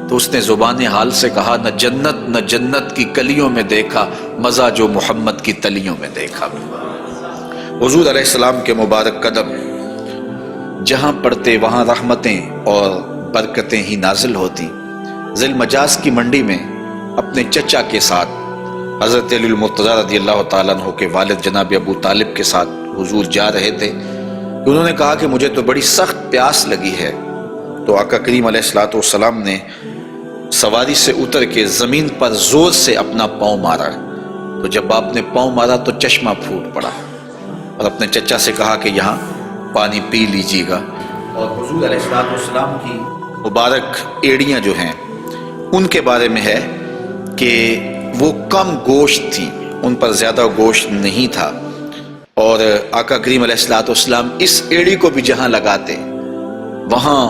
تو اس نے زبان حال سے کہا، نہ جنت کی کلیوں میں دیکھا مزہ جو محمد کی تلیوں میں دیکھا۔ حضور علیہ السلام کے مبارک قدم جہاں پڑتے وہاں رحمتیں اور برکتیں ہی نازل ہوتی۔ ذی المجاز کی منڈی میں اپنے چچا کے ساتھ حضرت علی المرتضیٰ رضی اللہ تعالیٰ عنہ کے والد جناب ابو طالب کے ساتھ حضور جا رہے تھے۔ انہوں نے کہا کہ مجھے تو بڑی سخت پیاس لگی ہے، تو آقا کریم علیہ السلام نے سواری سے اتر کے زمین پر زور سے اپنا پاؤں مارا، تو جب آپ نے پاؤں مارا تو چشمہ پھوٹ پڑا، اور اپنے چچا سے کہا کہ یہاں پانی پی لیجیے گا۔ اور حضور علیہ السلام کی مبارک ایڑیاں جو ہیں ان کے بارے میں ہے کہ وہ کم گوشت تھی، ان پر زیادہ گوشت نہیں تھا، اور آقا کریم علیہ السلام اس ایڑی کو بھی جہاں لگاتے وہاں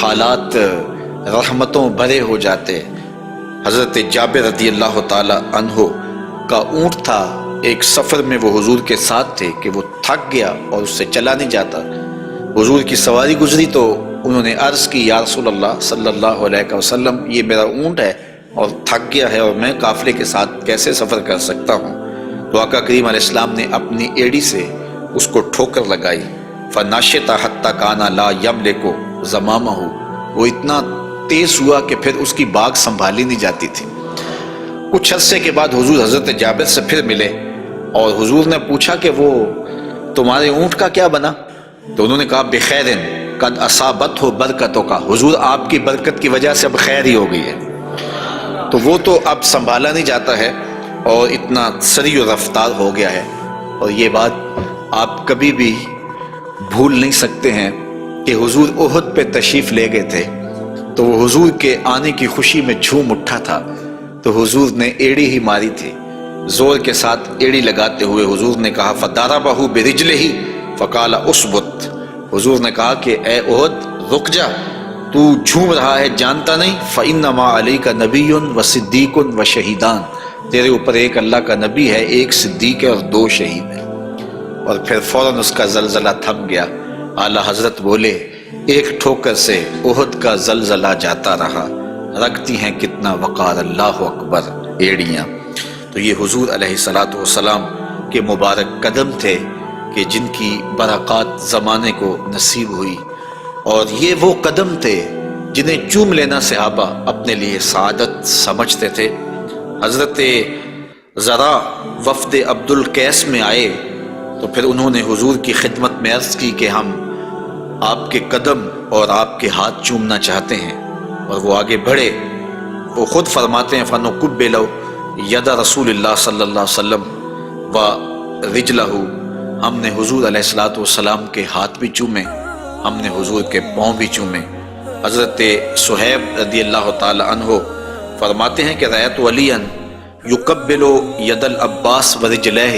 حالات رحمتوں بھرے ہو جاتے۔ حضرت جابر رضی اللہ تعالی عنہ کا اونٹ تھا، ایک سفر میں وہ حضور کے ساتھ تھے کہ وہ تھک گیا اور اس سے چلا نہیں جاتا۔ حضور کی سواری گزری تو انہوں نے عرض کی، یا رسول اللہ صلی اللہ علیہ وسلم، یہ میرا اونٹ ہے اور تھک گیا ہے، اور میں قافلے کے ساتھ کیسے سفر کر سکتا ہوں؟ تو آقا کریم علیہ السلام نے اپنی ایڑی سے اس کو ٹھوکر لگائی، فَنَشِطَ حَتَّى كَانَ لَا يَمْلِكُ زَمَامَهُ، وہ اتنا تیز ہوا کہ پھر اس کی باگ سنبھالی نہیں جاتی تھی۔ کچھ عرصے کے بعد حضور حضرت جابر سے پھر ملے، اور حضور نے پوچھا کہ وہ تمہارے اونٹ کا کیا بنا؟ تو انہوں نے کہا بخیرن قد اصابتہ برکتوں کا، حضور آپ کی برکت کی وجہ سے اب خیر ہی ہو گئی ہے۔ تو وہ تو اب سنبھالا نہیں جاتا ہے اور اتنا سری و رفتار ہو گیا ہے، اور یہ بات آپ کبھی بھی بھول نہیں سکتے ہیں کہ حضور احد پہ تشریف لے گئے تھے، تو وہ حضور کے آنے کی خوشی میں جھوم اٹھا تھا، تو حضور نے ایڑی ہی ماری تھی، زور کے ساتھ ایڑی لگاتے ہوئے حضور نے کہا فَضَرَبَهُ بِرِجْلِهِ فَقَالَ اُثْبُتْ، حضور نے کہا کہ اے احد رک جا، تو جھوم رہا ہے جانتا نہیں، فَإِنَّمَا عَلَيْكَ نَبِيٌّ وَصِدِّيقٌ وَشَهِيدَانِ، تیرے اوپر ایک اللہ کا نبی ہے، ایک صدیق ہے اور 2 شہید ہیں۔ اور پھر فوراً اس کا زلزلہ تھم گیا۔ اعلیٰ حضرت بولے، ایک ٹھوکر سے احد کا زلزلہ جاتا رہا، رکھتی ہیں کتنا وقار اللہ اکبر ایڑیاں۔ تو یہ حضور علیہ السلام کے مبارک قدم تھے کہ جن کی برکات زمانے کو نصیب ہوئی، اور یہ وہ قدم تھے جنہیں چوم لینا صحابہ اپنے لیے سعادت سمجھتے تھے۔ حضرت ذرا وفد عبد القیس میں آئے تو پھر انہوں نے حضور کی خدمت میں عرض کی کہ ہم آپ کے قدم اور آپ کے ہاتھ چومنا چاہتے ہیں، اور وہ آگے بڑھے۔ وہ خود فرماتے ہیں فَنُقُبِّلُ یَدَ رسول اللہ صلی اللہ علیہ وسلم وَرِجْلَهُ، ہم نے حضور علیہ السلام کے ہاتھ بھی چومے، ہم نے حضور کے پاؤں بھی چومے۔ حضرت صہیب رضی اللہ تعالی عنہ فرماتے ہیں کہ رأیت علیٰ یقبل ید العباس ورجلہ،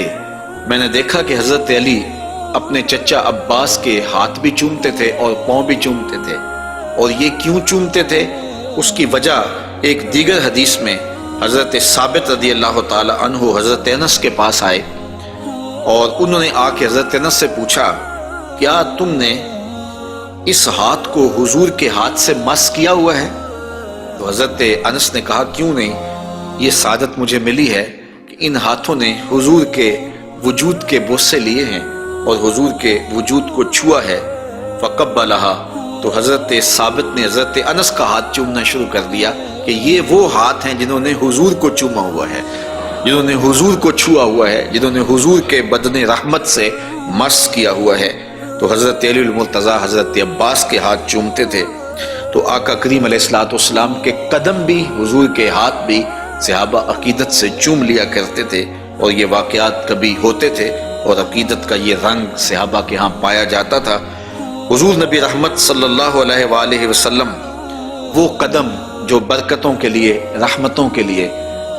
میں نے دیکھا کہ حضرت علی اپنے چچا عباس کے ہاتھ بھی چومتے تھے اور پاؤں بھی چومتے تھے۔ اور یہ کیوں چومتے تھے؟ اس کی وجہ ایک دیگر حدیث میں حضرت ثابت رضی اللہ تعالی عنہ حضرت انس کے پاس آئے اور انہوں نے آ کے حضرت انس سے پوچھا کیا تم نے اس ہاتھ کو حضور کے ہاتھ سے مس کیا ہوا ہے؟ تو حضرت انس نے کہا کیوں نہیں، یہ سعادت مجھے ملی ہے کہ ان ہاتھوں نے حضور کے وجود کے بوسے لیے ہیں اور حضور کے وجود کو چھوا ہے۔ فقبلها، تو حضرت ثابت نے حضرت انس کا ہاتھ چومنا شروع کر دیا کہ یہ وہ ہاتھ ہیں جنہوں نے حضور کو چوما ہوا ہے، جنہوں نے حضور کو چھوا ہوا ہے، جنہوں نے حضور کے بدن رحمت سے مس کیا ہوا ہے۔ تو حضرت علی المرتضیٰ حضرت عباس کے ہاتھ چومتے تھے، تو آقا کریم علیہ السلام کے قدم بھی حضور کے ہاتھ بھی صحابہ عقیدت سے چوم لیا کرتے تھے، اور یہ واقعات کبھی ہوتے تھے اور عقیدت کا یہ رنگ صحابہ کے ہاں پایا جاتا تھا۔ حضور نبی رحمت صلی اللہ علیہ وآلہ وسلم وہ قدم جو برکتوں کے لیے، رحمتوں کے لیے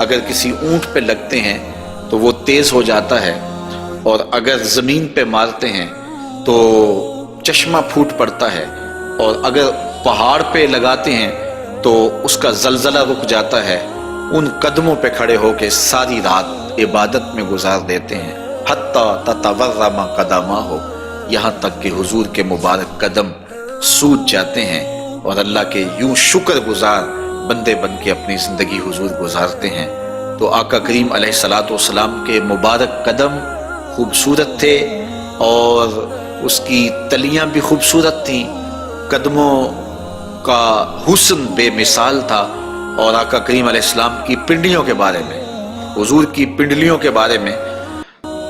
اگر کسی اونٹ پہ لگتے ہیں تو وہ تیز ہو جاتا ہے، اور اگر زمین پہ مارتے ہیں تو چشمہ پھوٹ پڑتا ہے، اور اگر پہاڑ پہ لگاتے ہیں تو اس کا زلزلہ رک جاتا ہے۔ ان قدموں پہ کھڑے ہو کے ساری رات عبادت میں گزار دیتے ہیں، حتیٰ تتورم قدماہ، یہاں تک کہ حضور کے مبارک قدم سوج جاتے ہیں، اور اللہ کے یوں شکر گزار بندے بن کے اپنی زندگی حضور گزارتے ہیں۔ تو آقا کریم علیہ السلام کے مبارک قدم خوبصورت تھے، اور اس کی تلیاں بھی خوبصورت تھیں، قدموں کا حسن بے مثال تھا۔ اور آقا کریم علیہ السلام کی پنڈلیوں کے بارے میں، حضور کی پنڈلیوں کے بارے میں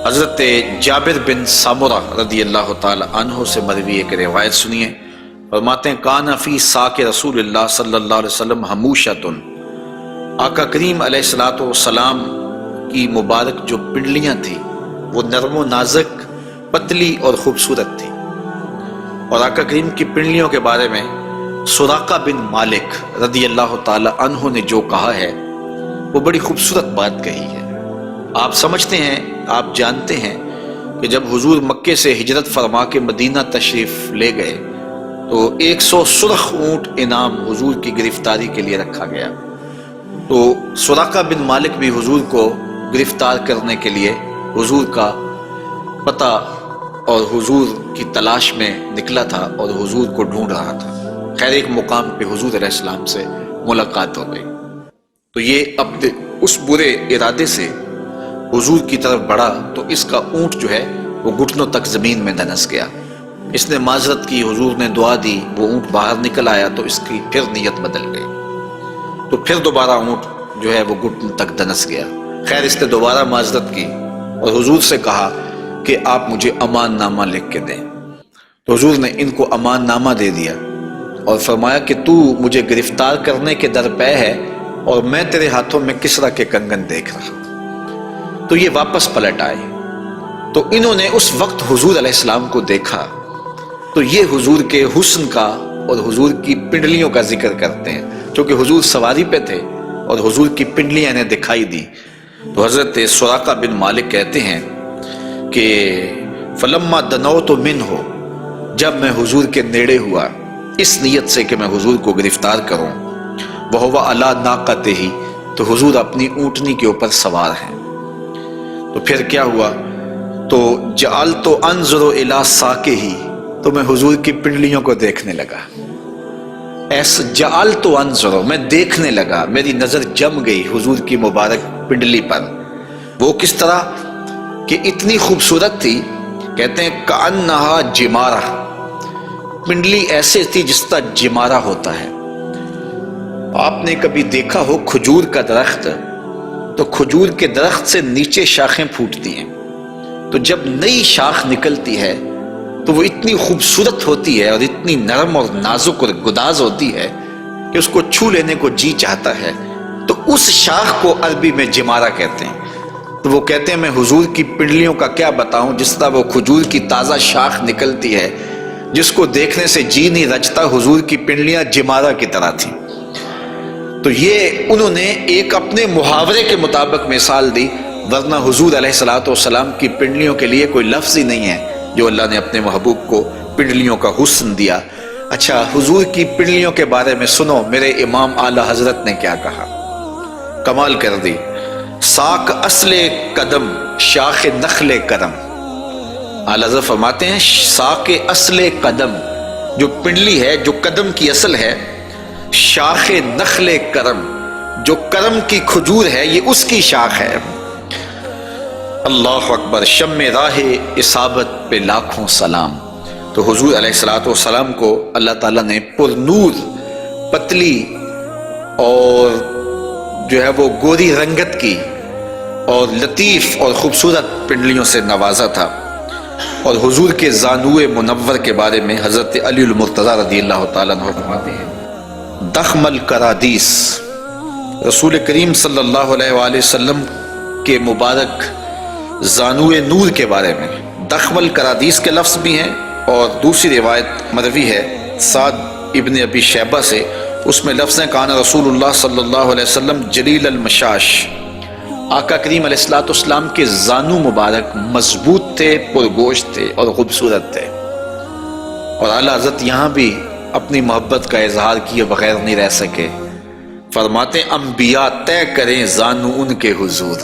حضرت جابر بن سامورہ رضی اللہ تعالی عنہ سے مروی ایک روایت سنیے۔ فرماتے ہیں کان فی ساق رسول اللہ صلی اللہ علیہ وسلم حموشۃ، آقا کریم علیہ السلام کی مبارک جو پنڈلیاں تھیں وہ نرم و نازک، پتلی اور خوبصورت تھی۔ اور آقا کریم کی پنڈلیوں کے بارے میں سراقہ بن مالک رضی اللہ تعالی عنہ نے جو کہا ہے وہ بڑی خوبصورت بات کہی ہے۔ آپ سمجھتے ہیں، آپ جانتے ہیں کہ جب حضور مکے سے ہجرت فرما کے مدینہ تشریف لے گئے تو 100 سرخ اونٹ انعام حضور کی گرفتاری کے لیے رکھا گیا۔ تو سراقہ بن مالک بھی حضور کو گرفتار کرنے کے لیے حضور کا پتہ اور حضور کی تلاش میں نکلا تھا اور حضور کو ڈھونڈ رہا تھا۔ خیر ایک مقام پہ حضور علیہ السلام سے ملاقات ہو گئی، تو یہ اپنے اس برے ارادے سے حضور کی طرف بڑھا تو اس کا اونٹ جو ہے وہ گھٹنوں تک زمین میں دنس گیا۔ اس نے معذرت کی، حضور نے دعا دی، وہ اونٹ باہر نکل آیا تو اس کی پھر نیت بدل گئی، تو پھر دوبارہ اونٹ جو ہے وہ گھٹنوں تک دنس گیا۔ خیر اس نے دوبارہ معذرت کی اور حضور سے کہا کہ آپ مجھے امان نامہ لکھ کے دیں۔ تو حضور نے ان کو امان نامہ دے دیا اور فرمایا کہ تو مجھے گرفتار کرنے کے درپے ہے اور میں تیرے ہاتھوں میں کسرا کے کنگن دیکھ رہا ہوں۔ تو یہ واپس پلٹ آئے، تو انہوں نے اس وقت حضور علیہ السلام کو دیکھا، تو یہ حضور کے حسن کا اور حضور کی پنڈلیوں کا ذکر کرتے ہیں، کیونکہ حضور سواری پہ تھے اور حضور کی پنڈلیاں انہیں دکھائی دی۔ تو حضرت سراقہ بن مالک کہتے ہیں کہ فلما دنوت منہ، جب میں حضور کے نیڑے ہوا اس نیت سے کہ میں حضور کو گرفتار کروں، وہو علی ناقتہ، تو حضور اپنی اونٹنی کے اوپر سوار ہیں۔ تو پھر کیا ہوا؟ تو جعلت انظر الی ساقہ، تو میں حضور کی پنڈلیوں کو دیکھنے لگا۔ ایسا جعلت انظر، میں دیکھنے لگا، میری نظر جم گئی حضور کی مبارک پنڈلی پر۔ وہ کس طرح کہ اتنی خوبصورت تھی، کہتے ہیں کأنہا جمارہ، پنڈلی ایسے تھی جس طرح جمارہ ہوتا ہے۔ آپ نے کبھی دیکھا ہو کھجور کا درخت، تو کھجور کے درخت سے نیچے شاخیں پھوٹتی ہیں، تو جب نئی شاخ نکلتی ہے تو وہ اتنی خوبصورت ہوتی ہے اور اتنی نرم اور نازک اور گداز ہوتی ہے کہ اس کو چھو لینے کو جی چاہتا ہے۔ تو اس شاخ کو عربی میں جمارہ کہتے ہیں۔ تو وہ کہتے ہیں میں حضور کی پنڈلیوں کا کیا بتاؤں، جس طرح وہ کھجور کی تازہ شاخ نکلتی ہے جس کو دیکھنے سے جی نہیں رچتا، حضور کی پنڈلیاں جمارہ کی طرح تھیں۔ تو یہ انہوں نے ایک اپنے محاورے کے مطابق مثال دی، ورنہ حضور علیہ السلام کی پنڈلیوں کے لیے کوئی لفظ ہی نہیں ہے جو اللہ نے اپنے محبوب کو پنڈلیوں کا حسن دیا۔ اچھا، حضور کی پنڈلیوں کے بارے میں سنو میرے امام اعلی حضرت نے کیا کہا، کمال کر دی۔ ساک اصل قدم شاخ نخل کرم، اعلی حضرت فرماتے ہیں ساک اصل قدم، جو پنڈلی ہے، جو قدم کی اصل ہے، شاخ نخل کرم، جو کرم کی کھجور ہے، یہ اس کی شاخ ہے۔ اللہ اکبر، شم راہ اصابت پہ لاکھوں سلام۔ تو حضور علیہ السلام کو اللہ تعالیٰ نے پر نور، پتلی اور جو ہے وہ گوری رنگت کی اور لطیف اور خوبصورت پنڈلیوں سے نوازا تھا۔ اور حضور کے زانوئے منور کے بارے میں حضرت علی المرتضیٰ رضی اللہ تعالیٰ عنہ فرماتے ہیں، دخم الکرادیس، رسول کریم صلی اللہ علیہ وآلہ وسلم کے مبارک زانوئے نور کے بارے میں دخم الکرادیس کے لفظ بھی ہیں، اور دوسری روایت مروی ہے سعد ابن ابی شیبہ سے، اس میں لفظ ہیں کان رسول اللہ صلی اللہ علیہ وسلم جلیل المشاش، آقا کریم علیہ السلام کے زانو مبارک مضبوط تھے، پرگوشت تھے اور خوبصورت تھے۔ اور اعلیٰ حضرت یہاں بھی اپنی محبت کا اظہار کیے بغیر نہیں رہ سکے، فرماتے انبیاء طے کریں زانو ان کے حضور،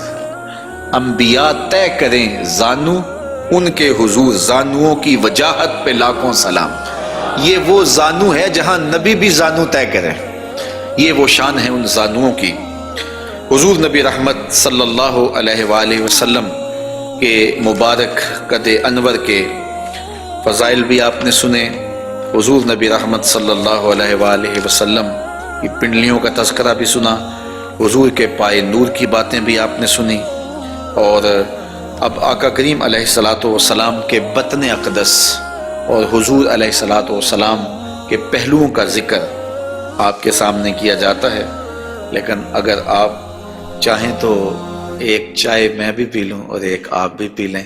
انبیاء طے کریں زانو ان کے حضور، زانوؤں کی وجاہت پہ لاکھوں سلام۔ یہ وہ زانو ہے جہاں نبی بھی زانو طے کرے، یہ وہ شان ہے ان زانوؤں کی۔ حضور نبی رحمت صلی اللہ علیہ وآلہ وسلم کے مبارک قد انور کے فضائل بھی آپ نے سنے، حضور نبی رحمت صلی اللہ علیہ وآلہ وسلم کی پنڈلیوں کا تذکرہ بھی سنا، حضور کے پائے نور کی باتیں بھی آپ نے سنی، اور اب آقا کریم علیہ السلام کے بطن اقدس اور حضور علیہ السلام کے پہلوؤں کا ذکر آپ کے سامنے کیا جاتا ہے۔ لیکن اگر آپ چاہیں تو ایک چائے میں بھی پی لوں اور ایک آپ بھی پی لیں۔